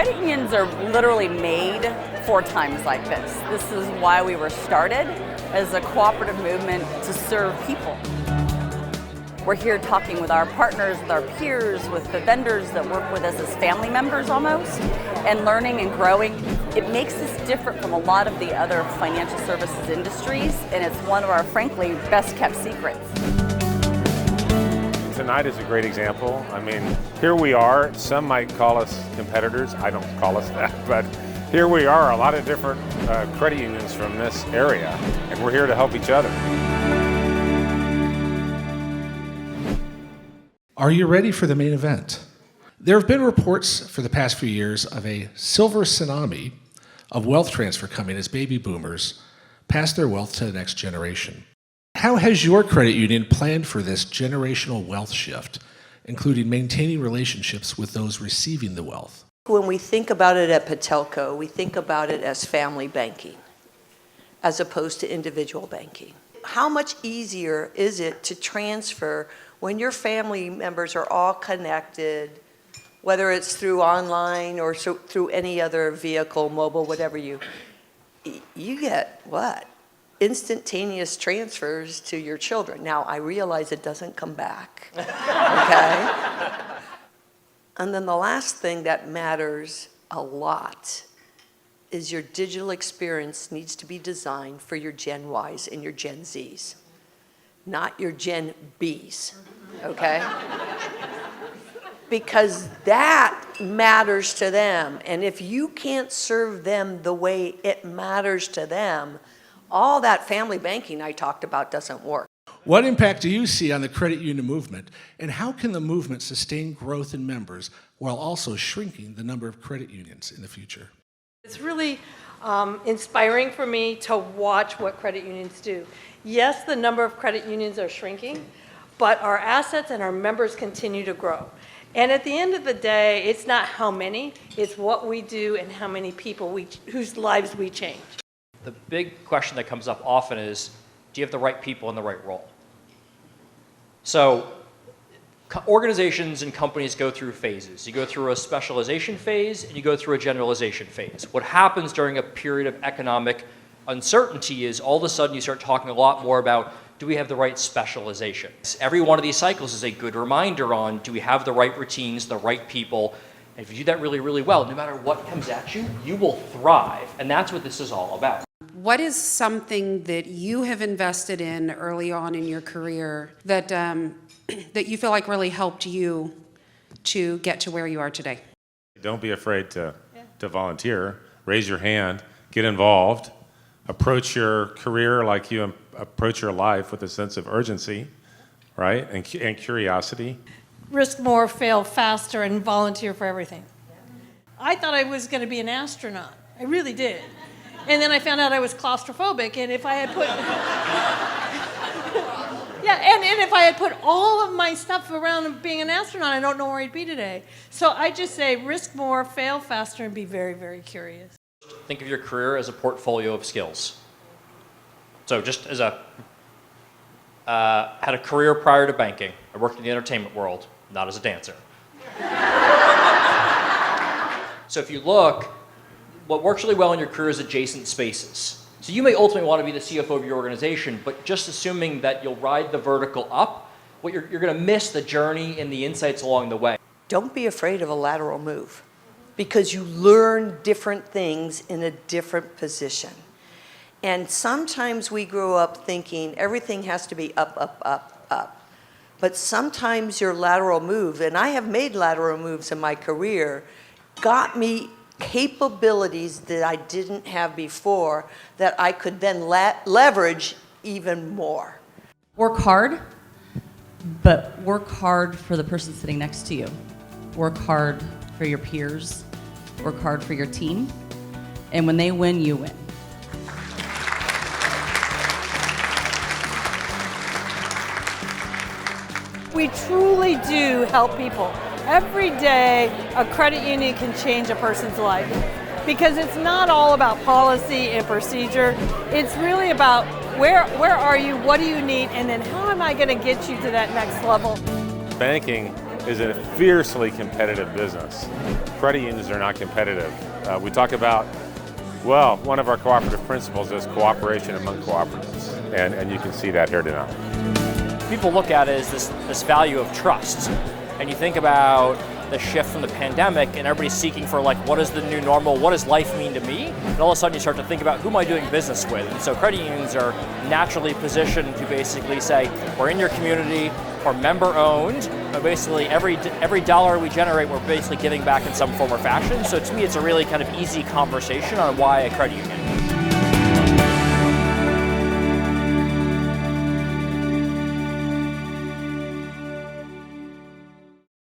Credit unions are literally made for times like this. This is why we were started as a cooperative movement to serve people. We're here talking with our partners, with our peers, with the vendors that work with us as family members almost, and learning and growing. It makes us different from a lot of the other financial services industries, and it's one of our, frankly, best kept secrets. Tonight is a great example. I mean, here we are. Some might call us competitors. I don't call us that, but here we are, a lot of different credit unions from this area, and we're here to help each other. Are you ready for the main event? There have been reports for the past few years of a silver tsunami of wealth transfer coming as baby boomers pass their wealth to the next generation. How has your credit union planned for this generational wealth shift, including maintaining relationships with those receiving the wealth? When we think about it at Patelco, we think about it as family banking as opposed to individual banking. How much easier is it to transfer when your family members are all connected, whether it's through online or through any other vehicle, mobile, whatever you get what? Instantaneous transfers to your children. Now, I realize it doesn't come back, okay? And then the last thing that matters a lot is your digital experience needs to be designed for your Gen Ys and your Gen Zs, not your Gen Bs, okay? Because that matters to them. And if you can't serve them the way it matters to them, all that family banking I talked about doesn't work. What impact do you see on the credit union movement, and how can the movement sustain growth in members while also shrinking the number of credit unions in the future? It's really inspiring for me to watch what credit unions do. Yes, the number of credit unions are shrinking, but our assets and our members continue to grow. And at the end of the day, it's not how many, it's what we do and how many people whose lives we change. The big question that comes up often is, do you have the right people in the right role? So organizations and companies go through phases. You go through a specialization phase and you go through a generalization phase. What happens during a period of economic uncertainty is all of a sudden you start talking a lot more about, do we have the right specialization? Every one of these cycles is a good reminder on, do we have the right routines, the right people? And if you do that really, really well, no matter what comes at you, you will thrive. And that's what this is all about. What is something that you have invested in early on in your career that that you feel like really helped you to get to where you are today? Don't be afraid to volunteer. Raise your hand, get involved, approach your career like you approach your life with a sense of urgency, right, and curiosity. Risk more, fail faster, and volunteer for everything. I thought I was going to be an astronaut. I really did. And then I found out I was claustrophobic, and if I had put... and if I had put all of my stuff around being an astronaut, I don't know where I'd be today. So I just say risk more, fail faster, and be very, very curious. Think of your career as a portfolio of skills. So just as had a career prior to banking. I worked in the entertainment world, not as a dancer. So if you look, what works really well in your career is adjacent spaces. So you may ultimately want to be the CFO of your organization, but just assuming that you'll ride the vertical up, you're going to miss the journey and the insights along the way. Don't be afraid of a lateral move because you learn different things in a different position. And sometimes we grow up thinking everything has to be up, up, up, up. But sometimes your lateral move, and I have made lateral moves in my career, got me capabilities that I didn't have before that I could then leverage even more. Work hard, but work hard for the person sitting next to you. Work hard for your peers. Work hard for your team. And when they win, you win. We truly do help people. Every day, a credit union can change a person's life because it's not all about policy and procedure. It's really about where are you, what do you need, and then how am I going to get you to that next level? Banking is a fiercely competitive business. Credit unions are not competitive. We talk about, well, one of our cooperative principles is cooperation among cooperatives, and you can see that here tonight. People look at it as this value of trust, and you think about the shift from the pandemic and everybody's seeking for like, what is the new normal, what does life mean to me? And all of a sudden you start to think about who am I doing business with? And so credit unions are naturally positioned to basically say, we're in your community, we're member owned, but basically every dollar we generate, we're basically giving back in some form or fashion. So to me, it's a really kind of easy conversation on why a credit union.